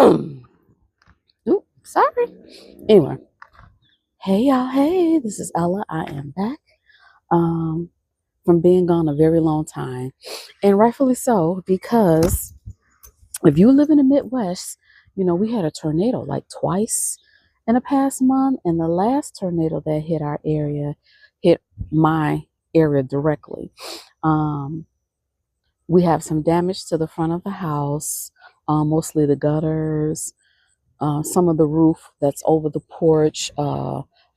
Ooh, sorry. Anyway, hey y'all, hey, this is Ella. I am back from being gone a very long time, and rightfully so, because if you live in the Midwest, you know we had a tornado like twice in the past month, and the last tornado that hit our area hit my area directly. Um, we have some damage to the front of the house, mostly the gutters. Some of the roof that's over the porch,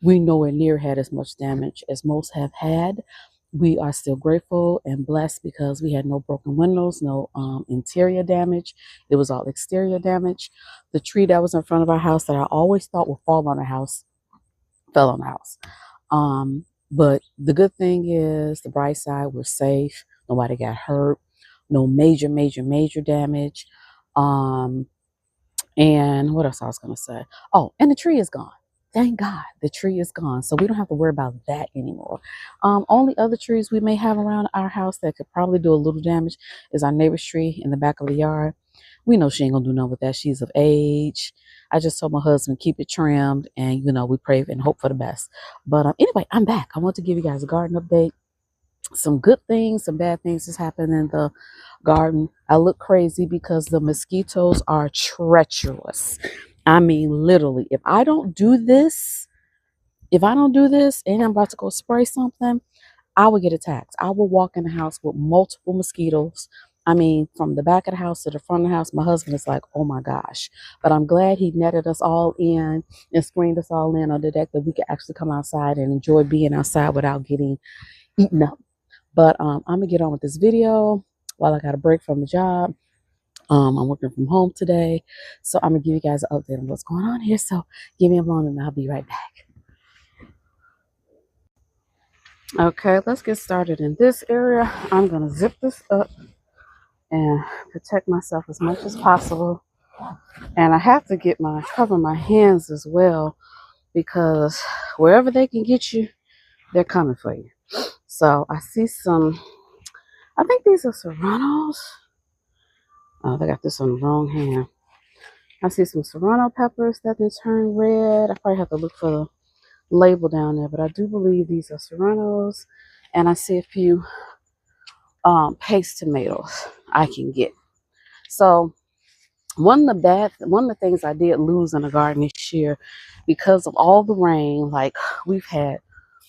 we nowhere near had as much damage as most have had. We are still grateful and blessed because we had no broken windows, no interior damage. It was all exterior damage. The tree that was in front of our house that I always thought would fall on the house fell on the house. But the good thing is, the bright side, we're safe. Nobody got hurt. No major damage. Um, and what else I was going to say? Oh, and the tree is gone. Thank God the tree is gone. So we don't have to worry about that anymore. Only other trees we may have around our house that could probably do a little damage is our neighbor's tree in the back of the yard. We know she ain't gonna do nothing with that. She's of age. I just told my husband keep it trimmed, and we pray and hope for the best. But anyway, I'm back. I want to give you guys a garden update. Some good things, some bad things has happened in the garden. I look crazy because the mosquitoes are treacherous. I mean, literally, if I don't do this and I'm about to go spray something, I will get attacked. I will walk in the house with multiple mosquitoes. I mean, from the back of the house to the front of the house, my husband is like, oh my gosh. But I'm glad he netted us all in and screened us all in on the deck that we could actually come outside and enjoy being outside without getting eaten up. But I'm gonna get on with this video while I got a break from the job. I'm working from home today, so I'm gonna give you guys an update on what's going on here. So give me a moment and I'll be right back. Okay, let's get started in this area. I'm gonna zip this up and protect myself as much as possible. And I have to cover my hands as well, because wherever they can get you, they're coming for you. So I see I think these are serranos. Oh, they got this on the wrong hand. I see some serrano peppers that they turn red. I probably have to look for the label down there, but I do believe these are serranos. And I see a few paste tomatoes I can get. So one of the things I did lose in the garden this year, because of all the rain, like we've had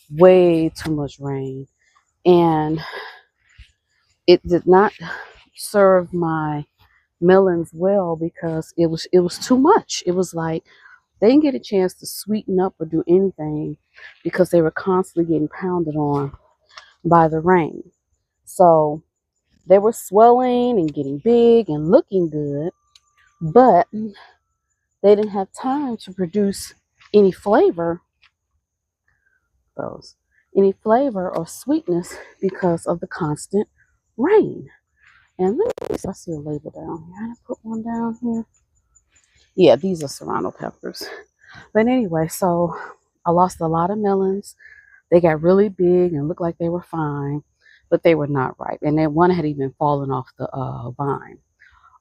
way too much rain, and it did not serve my melons well because it was too much. It was like they didn't get a chance to sweeten up or do anything because they were constantly getting pounded on by the rain. So they were swelling and getting big and looking good, but they didn't have time to produce any flavor, those any flavor or sweetness because of the constant rain. And let me see, I see a label down here. I put one down here. Yeah, these are serrano peppers. But anyway, so I lost a lot of melons. They got really big and looked like they were fine, but they were not ripe. And then one had even fallen off the vine.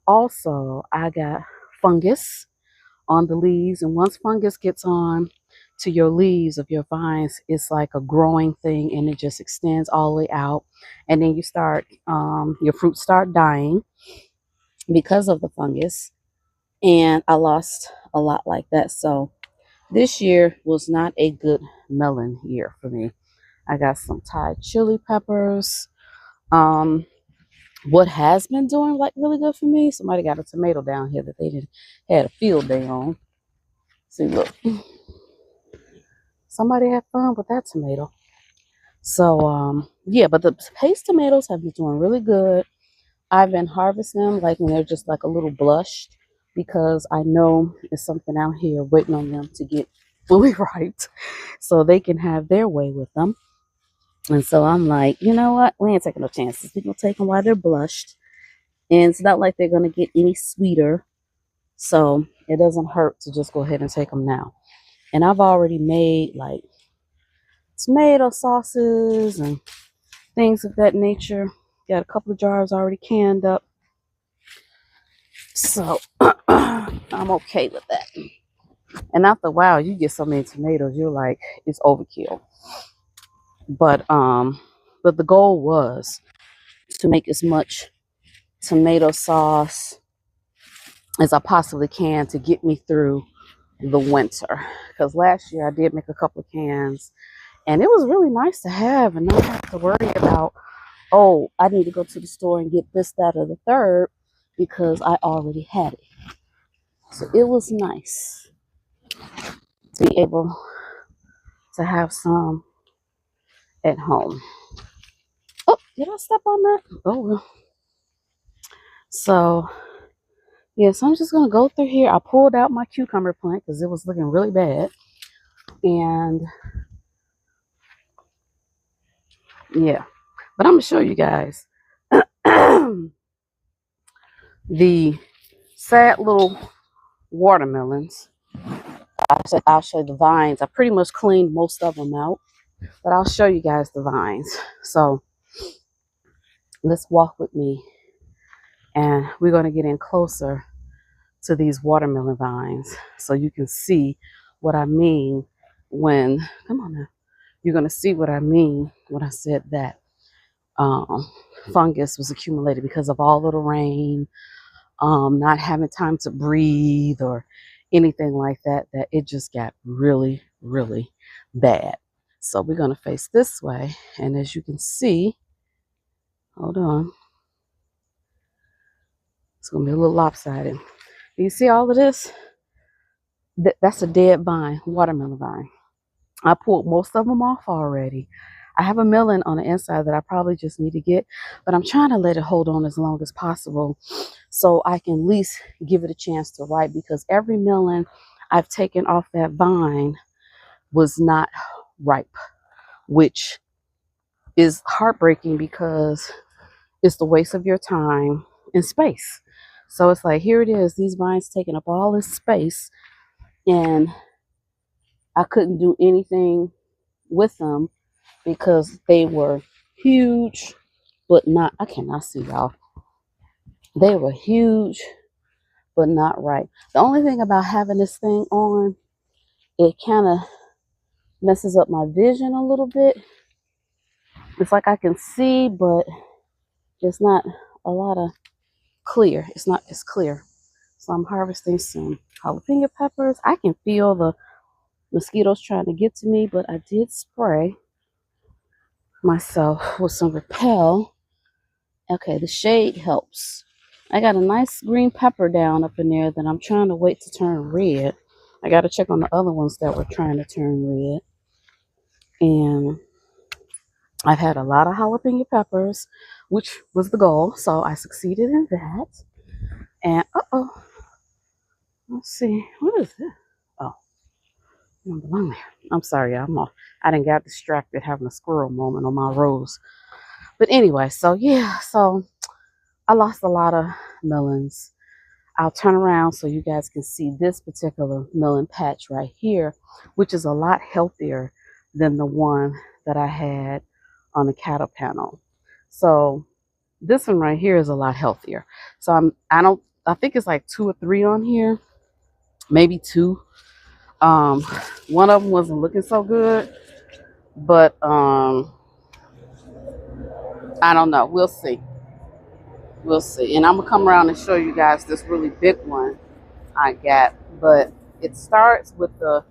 Also, I got fungus on the leaves. And once fungus gets on to your leaves of your vines, it's like a growing thing and it just extends all the way out. And then your fruits start dying because of the fungus. And I lost a lot like that. So this year was not a good melon year for me. I got some Thai chili peppers. What has been doing like really good for me? Somebody got a tomato down here that they didn't had a field day on. See, look, somebody had fun with that tomato. So yeah, but the paste tomatoes have been doing really good. I've been harvesting them like when they're just like a little blushed, because I know there's something out here waiting on them to get fully ripe so they can have their way with them. And so I'm like, you know what? We ain't taking no chances. We're going to take them while they're blushed. And it's not like they're going to get any sweeter. So it doesn't hurt to just go ahead and take them now. And I've already made like tomato sauces and things of that nature. Got a couple of jars already canned up. So I'm okay with that. And after a while, you get so many tomatoes, you're like, it's overkill. But but the goal was to make as much tomato sauce as I possibly can to get me through the winter. Because last year I did make a couple of cans, and it was really nice to have and not have to worry about, oh, I need to go to the store and get this, that, or the third because I already had it. So it was nice to be able to have some at home. Oh, did I step on that? Oh, well. So, yeah, so I'm just going to go through here. I pulled out my cucumber plant because it was looking really bad. And, yeah. But I'm going to show you guys the sad little watermelons. I'll show you the vines. I pretty much cleaned most of them out. But I'll show you guys the vines. So, let's walk with me. And we're going to get in closer to these watermelon vines so you can see what I mean when, come on now, you're going to see what I mean when I said that fungus was accumulated because of all of the rain, not having time to breathe or anything like that, that it just got really, really bad. So we're going to face this way. And as you can see, hold on, it's going to be a little lopsided. You see all of this? That's a dead vine, watermelon vine. I pulled most of them off already. I have a melon on the inside that I probably just need to get, but I'm trying to let it hold on as long as possible so I can at least give it a chance to ripe, because every melon I've taken off that vine was not ripe, which is heartbreaking because it's the waste of your time and space. So it's like, here it is, these vines taking up all this space, and I couldn't do anything with them because they were huge, but not, I cannot see y'all. They were huge, but not right. The only thing about having this thing on, it kind of messes up my vision a little bit. It's like I can see, but it's not a lot of clear. It's not as clear. So I'm harvesting some jalapeno peppers. I can feel the mosquitoes trying to get to me, but I did spray myself with some Repel. Okay, the shade helps. I got a nice green pepper down up in there that I'm trying to wait to turn red. I got to check on the other ones that were trying to turn red. And I've had a lot of jalapeno peppers, which was the goal. So I succeeded in that. And, let's see. What is this? Oh, I don't belong there. I'm sorry, I didn't get distracted having a squirrel moment on my rose. But anyway, so yeah, so I lost a lot of melons. I'll turn around so you guys can see this particular melon patch right here, which is a lot healthier than the one that I had on the cattle panel. So this one right here is a lot healthier. So I think it's like 2 or 3 on here, maybe 2. One of them wasn't looking so good, but I don't know. We'll see. We'll see. And I'm gonna come around and show you guys this really big one I got. But it starts with the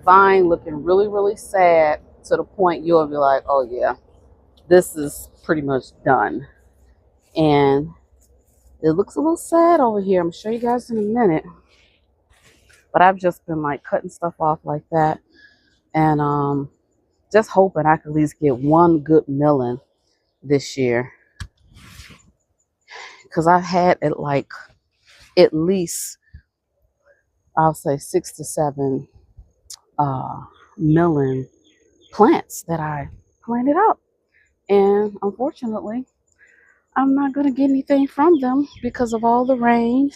vine looking really, really sad to the point you'll be like, oh yeah, this is pretty much done. And it looks a little sad over here. I'm gonna show you guys in a minute. But I've just been like cutting stuff off like that, and just hoping I could at least get one good melon this year, because I've had it like at least, I'll say 6 to 7 melon plants that I planted up, and unfortunately I'm not going to get anything from them because of all the rain.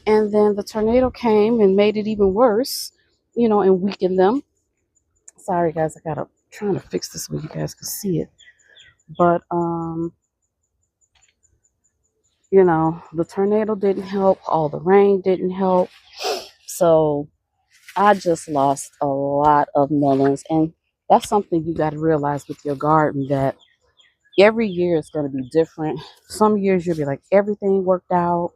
And then the tornado came and made it even worse, and weakened them. Sorry guys, trying to fix this so you guys can see it. But You know, the tornado didn't help, all the rain didn't help. So I just lost a lot of melons. And that's something you got to realize with your garden, that every year is going to be different. Some years you'll be like, everything worked out,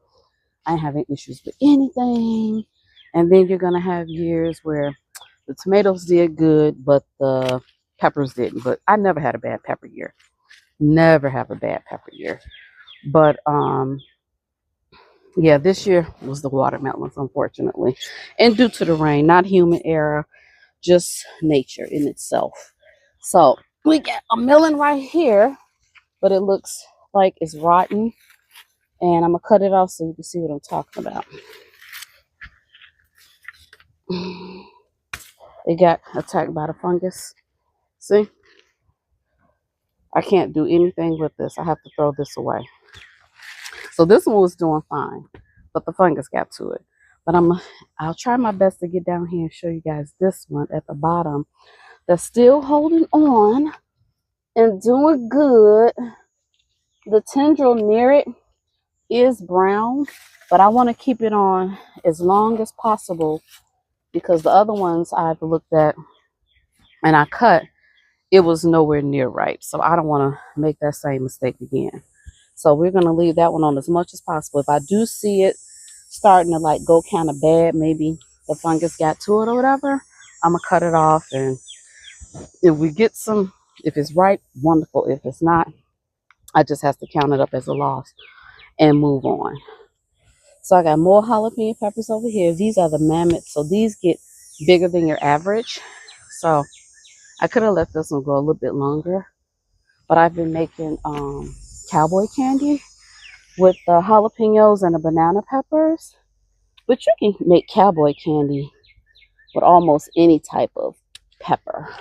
I ain't having issues with anything. And then you're going to have years where the tomatoes did good, but the peppers didn't. But I never had a bad pepper year. Never have a bad pepper year. But yeah, this year was the watermelons, unfortunately. And due to the rain, not human error, just nature in itself. So we got a melon right here, but it looks like it's rotten. And I'm going to cut it off so you can see what I'm talking about. It got attacked by the fungus. See? I can't do anything with this. I have to throw this away. So this one was doing fine, but the fungus got to it. But I'll try my best to get down here and show you guys this one at the bottom that's still holding on and doing good. The tendril near it is brown, but I want to keep it on as long as possible because the other ones I've looked at and I cut, it was nowhere near ripe. So I don't want to make that same mistake again. So we're going to leave that one on as much as possible. If I do see it starting to like go kind of bad, maybe the fungus got to it or whatever, I'm going to cut it off. And if we get some, if it's ripe, wonderful. If it's not, I just have to count it up as a loss and move on. So I got more jalapeno peppers over here. These are the mammoths. So these get bigger than your average. So I could have let this one grow a little bit longer. But I've been making cowboy candy with the jalapenos and the banana peppers. But you can make cowboy candy with almost any type of pepper.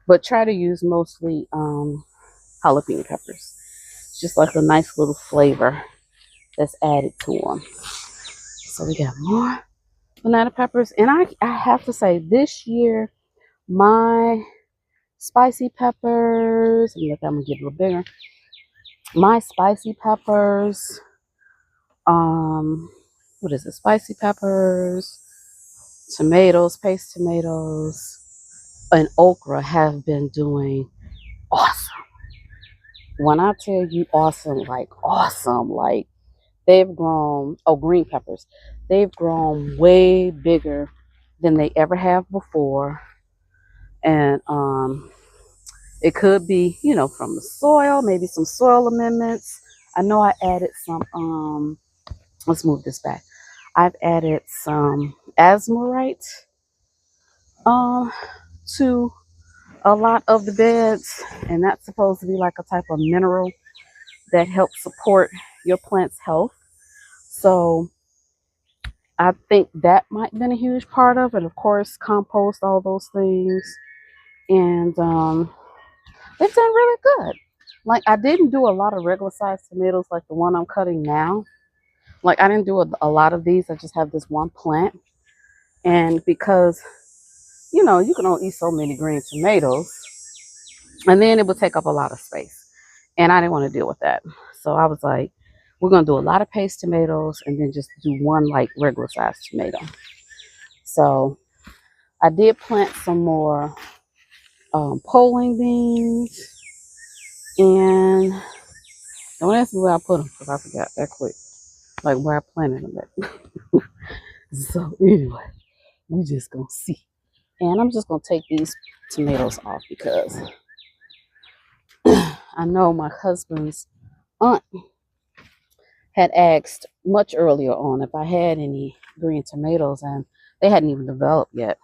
But try to use mostly jalapeno peppers. It's just like a nice little flavor that's added to them. So we got more banana peppers. And I have to say, this year, my spicy peppers, look, I'm going to get a little bigger. My spicy peppers, what is it? Spicy peppers, tomatoes, paste tomatoes, and okra have been doing awesome. When I tell you awesome, like they've grown, green peppers, they've grown way bigger than they ever have before. And it could be, you know, from the soil, maybe some soil amendments. I know I added some, let's move this back. I've added some azmarite to a lot of the beds, and that's supposed to be like a type of mineral that helps support your plant's health. So I think that might have been a huge part of it. Of course, compost, all those things. And they've done really good. Like, I didn't do a lot of regular sized tomatoes like the one I'm cutting now. Like, I didn't do a lot of these. I just have this one plant. And because, you know, you can only eat so many green tomatoes, and then it would take up a lot of space. And I didn't want to deal with that. So I was like, we're going to do a lot of paste tomatoes and then just do one like regular sized tomato. So I did plant some more Poling beans. And don't ask me where I put them because I forgot that quick. Like where I planted them at. So anyway, we just going to see. And I'm just going to take these tomatoes off because I know my husband's aunt had asked much earlier on if I had any green tomatoes, and they hadn't even developed yet.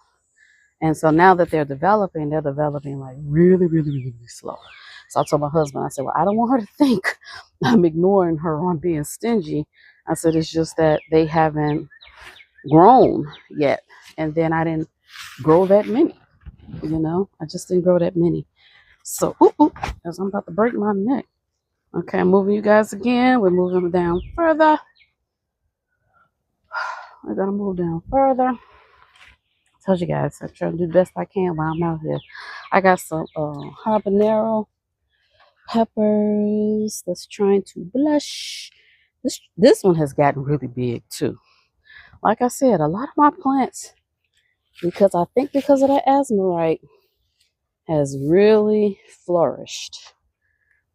And so now that they're developing like really, really, really, really slow. So I told my husband, I said, well, I don't want her to think I'm ignoring her on being stingy. I said, it's just that they haven't grown yet. And then I didn't grow that many, you know, I just didn't grow that many. So, as I'm about to break my neck. Okay, I'm moving you guys again. We're moving down further. I gotta move down further. I told you guys, I'm trying to do the best I can while I'm out here. I got some habanero peppers that's trying to blush. This one has gotten really big too. Like I said, a lot of my plants, because I think because of that Asmarite, has really flourished.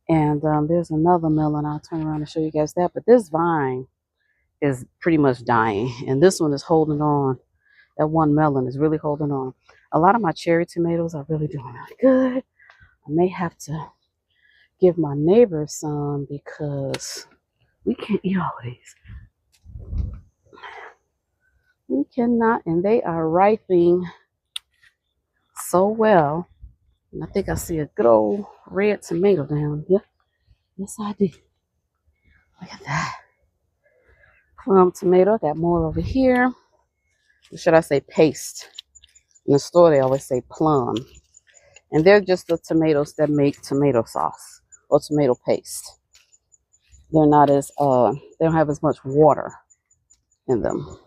And there's another melon. I'll turn around and show you guys that. But this vine is pretty much dying, and this one is holding on. That one melon is really holding on. A lot of my cherry tomatoes are really doing really good. I may have to give my neighbor some because we can't eat all of these. We cannot, and they are ripening so well. And I think I see a good old red tomato down here. Yes, I do. Look at that. Plum tomato. Got more over here. Or should I say paste? In the store, they always say plum. And they're just the tomatoes that make tomato sauce or tomato paste. They're not as, they don't have as much water in them.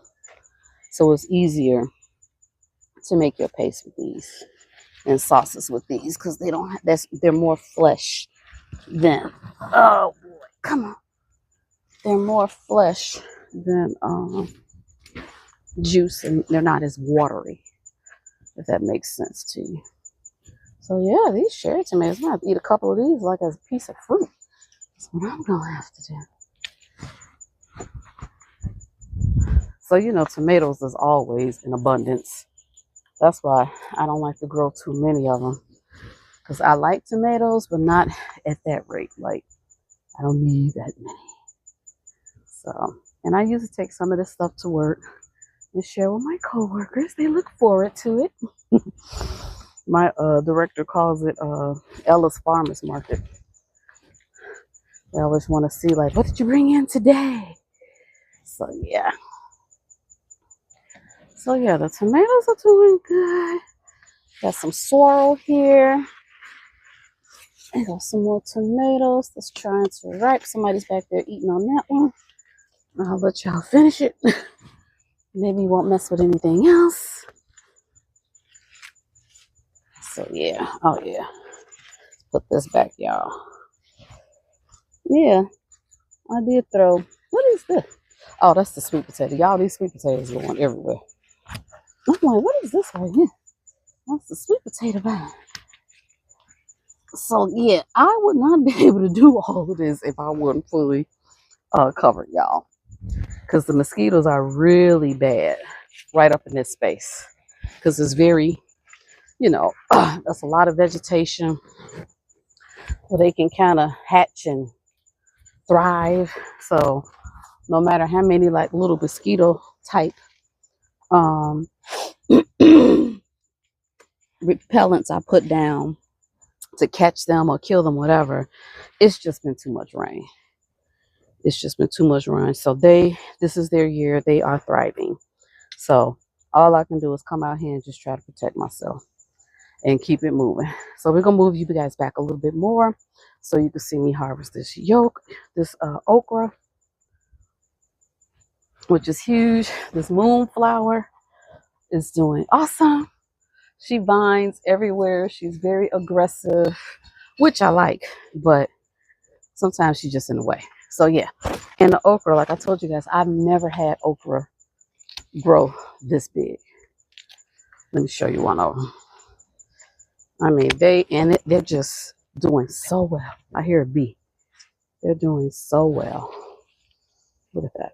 So it's easier to make your paste with these and sauces with these because they don't have, they're more flesh than, oh boy, come on. They're more flesh than juice, and they're not as watery, if that makes sense to you. So yeah, these cherry tomatoes, I'm gonna have to eat a couple of these like as a piece of fruit. That's what I'm gonna have to do. So you know, tomatoes is always in abundance. That's why I don't like to grow too many of them, because I like tomatoes, but not at that rate. Like, I don't need that many. So, and I usually take some of this stuff to work and share with my coworkers. They look forward to it. My director calls it Ella's Farmers Market. They always want to see, like, what did you bring in today? So yeah. So yeah, the tomatoes are doing good. Got some sorrel here. I got some more tomatoes that's trying to ripe. Somebody's back there eating on that one. I'll let y'all finish it. Maybe you won't mess with anything else. So yeah, oh yeah. Let's put this back, y'all. Yeah, I did throw, what is this? Oh, that's the sweet potato. Y'all, these sweet potatoes are going everywhere. I'm like, what is this right here? That's the sweet potato vine. So yeah, I would not be able to do all of this if I wasn't fully covered, y'all. Because the mosquitoes are really bad right up in this space. Because it's very, you know, that's a lot of vegetation where they can kind of hatch and thrive. So no matter how many like little mosquito type repellents I put down to catch them or kill them, whatever, it's just been too much rain. It's just been too much rain. So this is their year. They are thriving. So all I can do is come out here and just try to protect myself and keep it moving. So we're gonna move you guys back a little bit more so you can see me harvest this okra, which is huge. This moonflower is doing awesome. She vines everywhere. She's very aggressive, which I like, but sometimes she's just in the way. So yeah, and the okra, like I told you guys, I've never had okra grow this big. Let me show you one of them. I mean, they're just doing so well. I hear a bee. They're doing so well. Look at that.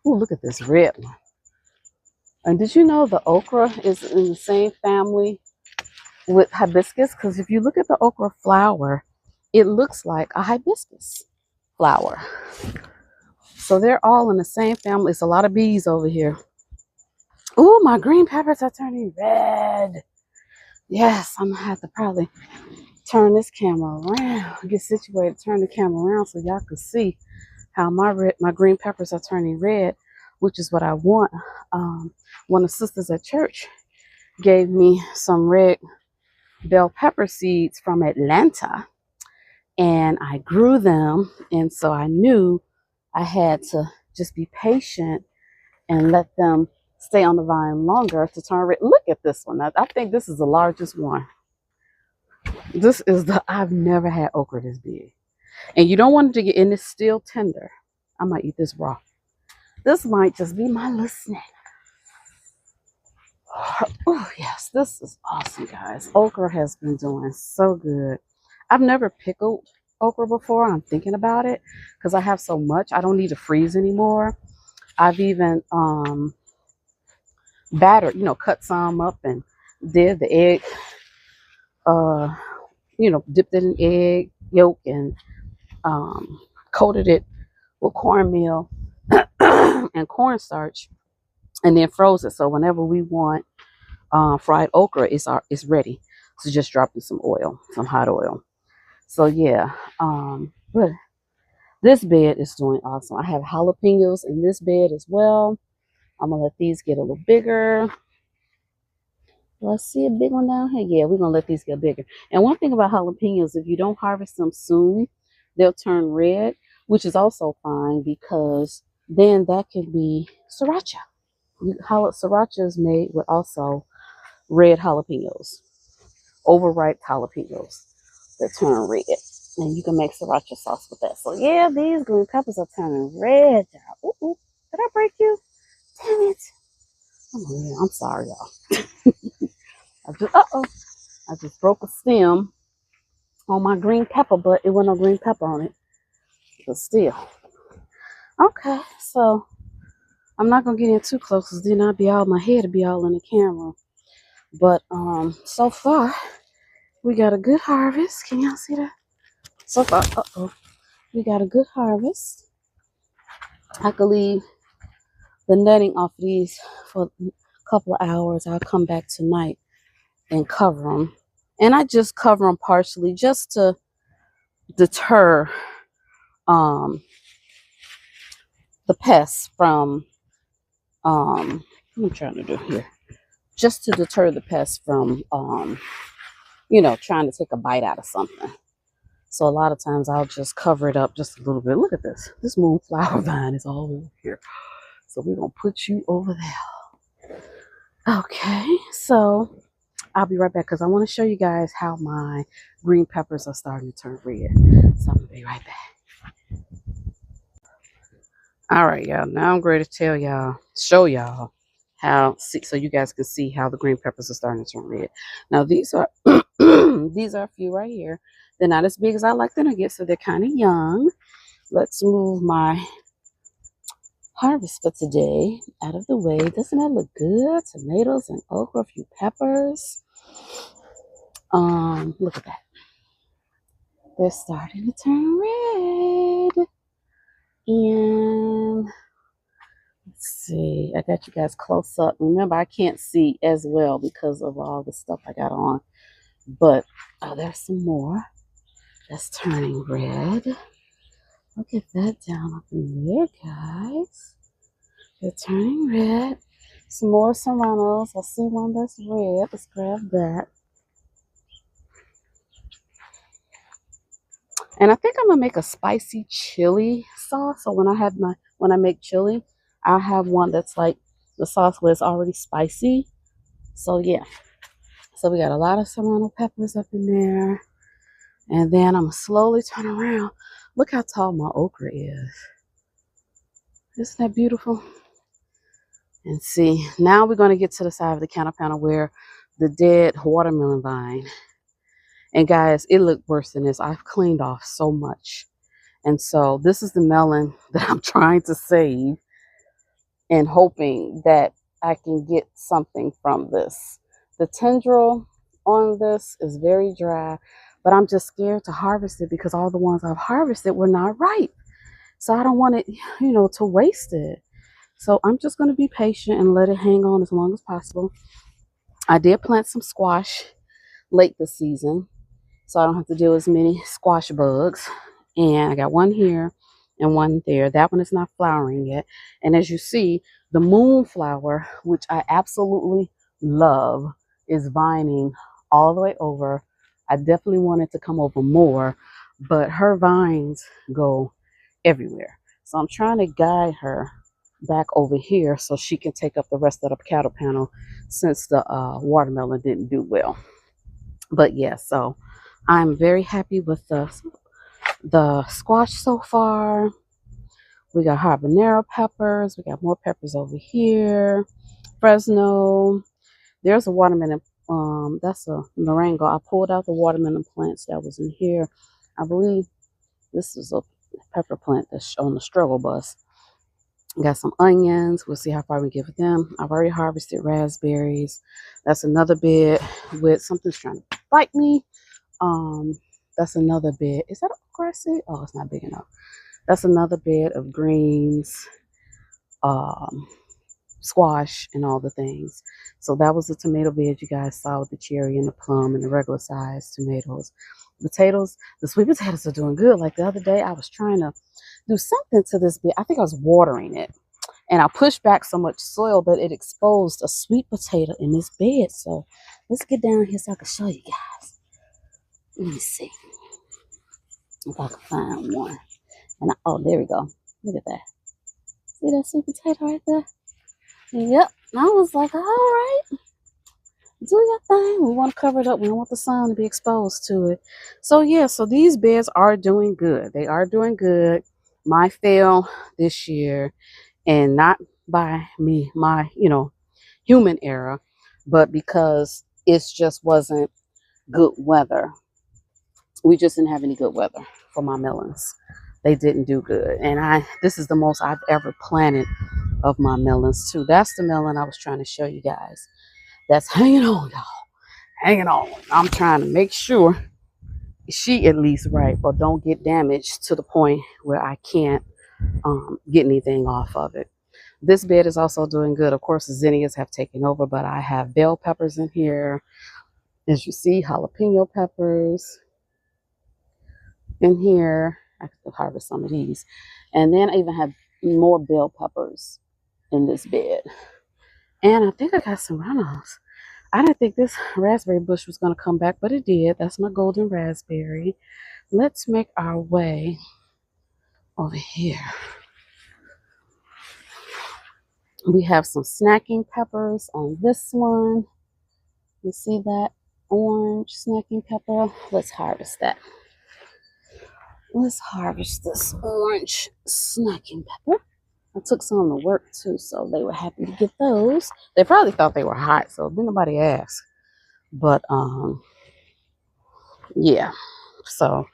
Oh, look at this red one. And did you know the okra is in the same family with hibiscus? Because if you look at the okra flower, it looks like a hibiscus flower. So they're all in the same family. It's a lot of bees over here. Oh, my green peppers are turning red. Yes, I'm gonna have to probably turn this camera around, get situated, turn the camera around so y'all can see how my green peppers are turning red, which is what I want. One of the sisters at church gave me some red bell pepper seeds from Atlanta, and I grew them, and so I knew I had to just be patient and let them stay on the vine longer to turn red. Look at this one. I think this is the largest one. This is I've never had okra this big. And you don't want it to get, and it's still tender. I might eat this raw. This might just be my little snack. Oh, yes, this is awesome, guys. Okra has been doing so good. I've never pickled okra before. I'm thinking about it because I have so much. I don't need to freeze anymore. I've even battered, cut some up and did the egg, dipped it in egg yolk and coated it with cornmeal and cornstarch, and then froze it. So whenever we want fried okra, it's ready. So just drop in some oil, some hot oil. So yeah, but this bed is doing awesome. I have jalapenos in this bed as well. I'm gonna let these get a little bigger. Let's see a big one down here. Yeah, we're gonna let these get bigger. And one thing about jalapenos, if you don't harvest them soon, they'll turn red, which is also fine because then that can be sriracha. Sriracha is made with also red jalapenos, overripe jalapenos that turn red. And you can make sriracha sauce with that. So yeah, these green peppers are turning red, y'all. Ooh, did I break you? Damn it. Oh yeah, I'm sorry, y'all. I just broke a stem on my green pepper, but it wasn't no green pepper on it. But still. Okay, so I'm not gonna get in too close because then I'll be all, my head will be all in the camera. But so far we got a good harvest. Can y'all see that? So far, we got a good harvest. I could leave the netting off these for a couple of hours. I'll come back tonight and cover them. And I just cover them partially just to deter the pests from what I'm trying to do here. Just to deter the pests from trying to take a bite out of something. So a lot of times I'll just cover it up just a little bit. Look at this. This moonflower vine is all over here. So we're going to put you over there. Okay, so I'll be right back because I want to show you guys how my green peppers are starting to turn red. So I'm going to be right back. All right, y'all. Now I'm ready to show y'all how, so you guys can see how the green peppers are starting to turn red. Now these are these are a few right here. They're not as big as I like them to get, so they're kind of young. Let's move my harvest for today out of the way. Doesn't that look good? Tomatoes and okra, a few peppers. Look at that. They're starting to turn red. And let's see, I got you guys close up. Remember, I can't see as well because of all the stuff I got on. But there's some more that's turning red. Look at that down up in there, guys. They're turning red. Some more serranos. I see one that's red. Let's grab that. And I think I'm gonna make a spicy chili sauce. So when I make chili, I'll have one that's like the sauce where it's already spicy. So yeah. So we got a lot of serrano peppers up in there. And then I'm gonna slowly turn around. Look how tall my okra is. Isn't that beautiful? And see, now we're gonna get to the side of the counter panel where the dead watermelon vine. And guys, it looked worse than this. I've cleaned off so much. And so this is the melon that I'm trying to save and hoping that I can get something from this. The tendril on this is very dry, but I'm just scared to harvest it because all the ones I've harvested were not ripe. So I don't want it, to waste it. So I'm just going to be patient and let it hang on as long as possible. I did plant some squash late this season, so I don't have to deal with as many squash bugs. And I got one here and one there. That one is not flowering yet. And as you see, the moonflower, which I absolutely love, is vining all the way over. I definitely wanted to come over more, but her vines go everywhere. So I'm trying to guide her back over here so she can take up the rest of the counter panel since the watermelon didn't do well. But yeah, so I'm very happy with the the squash so far. We got habanero peppers. We got more peppers over here. Fresno. There's a watermelon. That's a moringa. I pulled out the watermelon plants that was in here. I believe this is a pepper plant that's on the struggle bus. Got some onions. We'll see how far we get with them. I've already harvested raspberries. That's another bed with something's trying to bite me. That's another bed. Is that aggressive? Oh, it's not big enough. That's another bed of greens, squash, and all the things. So that was the tomato bed you guys saw with the cherry and the plum and the regular size tomatoes. Potatoes, the sweet potatoes are doing good. Like the other day, I was trying to do something to this bed. I think I was watering it. And I pushed back so much soil that it exposed a sweet potato in this bed. So let's get down here so I can show you guys. Let me see if I can find one. And oh, there we go. Look at that. See that sweet potato right there? Yep. And I was like, all right, do your thing. We want to cover it up. We don't want the sun to be exposed to it. So yeah, so these beds are doing good. They are doing good. My fail this year, and not by me, my, human error, but because it just wasn't good weather. We just didn't have any good weather for my melons. They didn't do good. And this is the most I've ever planted of my melons too. That's the melon I was trying to show you guys. That's hanging on, y'all. Hanging on. I'm trying to make sure she at least right, or don't get damaged to the point where I can't get anything off of it. This bed is also doing good. Of course, the zinnias have taken over, but I have bell peppers in here. As you see, jalapeno peppers in here. I could harvest some of these. And then I even have more bell peppers in this bed. And I think I got some runoffs. I didn't think this raspberry bush was going to come back, but it did. That's my golden raspberry. Let's make our way over here. We have some snacking peppers on this one. You see that orange snacking pepper? Let's harvest that. Let's harvest this orange snacking pepper. I took some to work too, so they were happy to get those. They probably thought they were hot, so didn't nobody ask. But yeah. So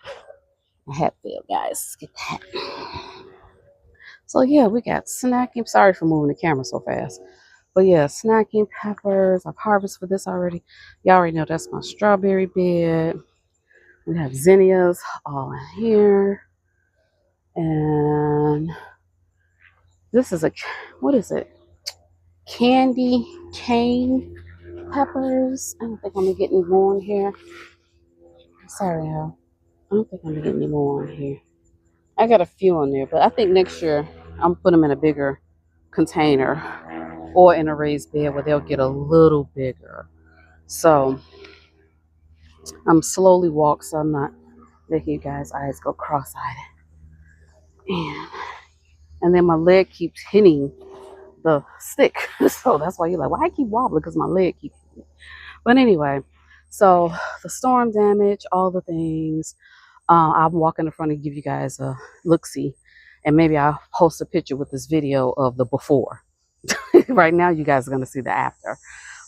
Hatfield, guys, let's get that. So yeah, we got snacking. Sorry for moving the camera so fast. But yeah, snacking peppers. I've harvested for this already. Y'all already know that's my strawberry bed. We have zinnias all in here. And this is what is it? Candy cane peppers. I don't think I'm gonna get any more in here. Sorry, y'all. I don't think I'm gonna get any more in here. I got a few in there, but I think next year I'm put them in a bigger container or in a raised bed where they'll get a little bigger. So I'm slowly walk, so I'm not making you guys' eyes go cross-eyed. And then my leg keeps hitting the stick. So that's why you're like, why I keep wobbling? Because my leg keeps hitting it. But anyway, so the storm damage, all the things. I'll walk in the front and give you guys a look-see. And maybe I'll post a picture with this video of the before. Right now, you guys are going to see the after.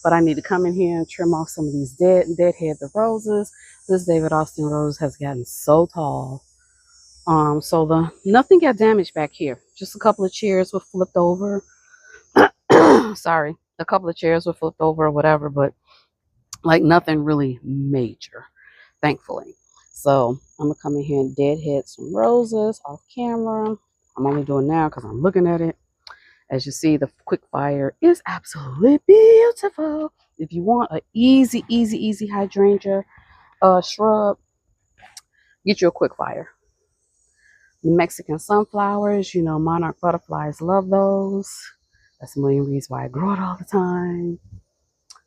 But I need to come in here and trim off some of these deadhead roses. This David Austin rose has gotten so tall. So nothing got damaged back here. Just a couple of chairs were flipped over. Sorry, a couple of chairs were flipped over or whatever, but like nothing really major, thankfully. So I'm gonna come in here and deadhead some roses off camera. I'm only doing now because I'm looking at it. As you see, the quick fire is absolutely beautiful. If you want an easy hydrangea shrub, get you a quick fire. The Mexican sunflowers, monarch butterflies love those. That's a million reasons why I grow it all the time.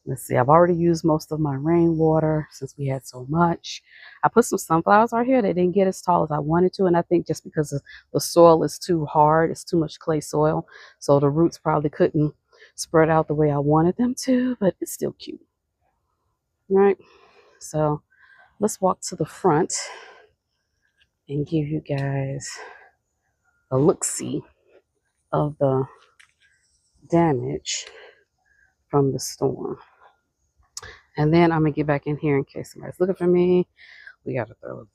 Let's see, I've already used most of my rainwater since we had so much. I put some sunflowers out here. They didn't get as tall as I wanted to, and I think just because the soil is too hard, it's too much clay soil, so the roots probably couldn't spread out the way I wanted them to, but it's still cute. All right, so let's walk to the front. and give you guys a look-see of the damage from the storm. And then I'm gonna get back in here in case somebody's looking for me. We gotta throw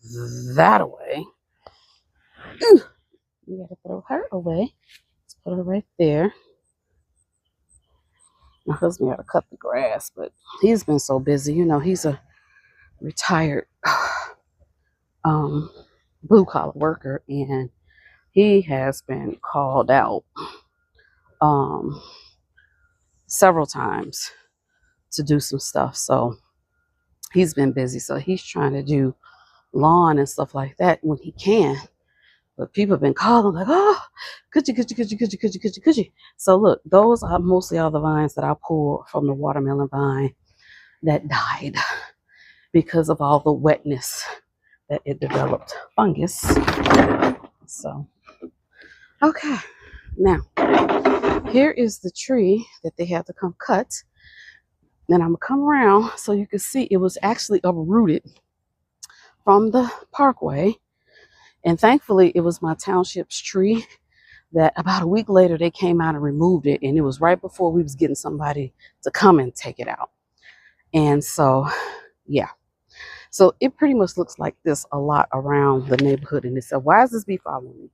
that away. We gotta throw her away. Let's put her right there. My husband gotta cut the grass, but he's been so busy. You know, he's a retired blue collar worker, and he has been called out several times to do some stuff. So he's been busy. So he's trying to do lawn and stuff like that when he can. But people have been calling like, oh, could you. So look, those are mostly all the vines that I pulled from the watermelon vine that died because of all the wetness that it developed fungus. So, okay. Now, here is the tree that they had to come cut. Then I'm going to come around so you can see it was actually uprooted from the parkway. And thankfully, it was my township's tree that about a week later, they came out and removed it. And it was right before we was getting somebody to come and take it out. And so, yeah. So it pretty much looks like this a lot around the neighborhood. And they said, why is this bee following me?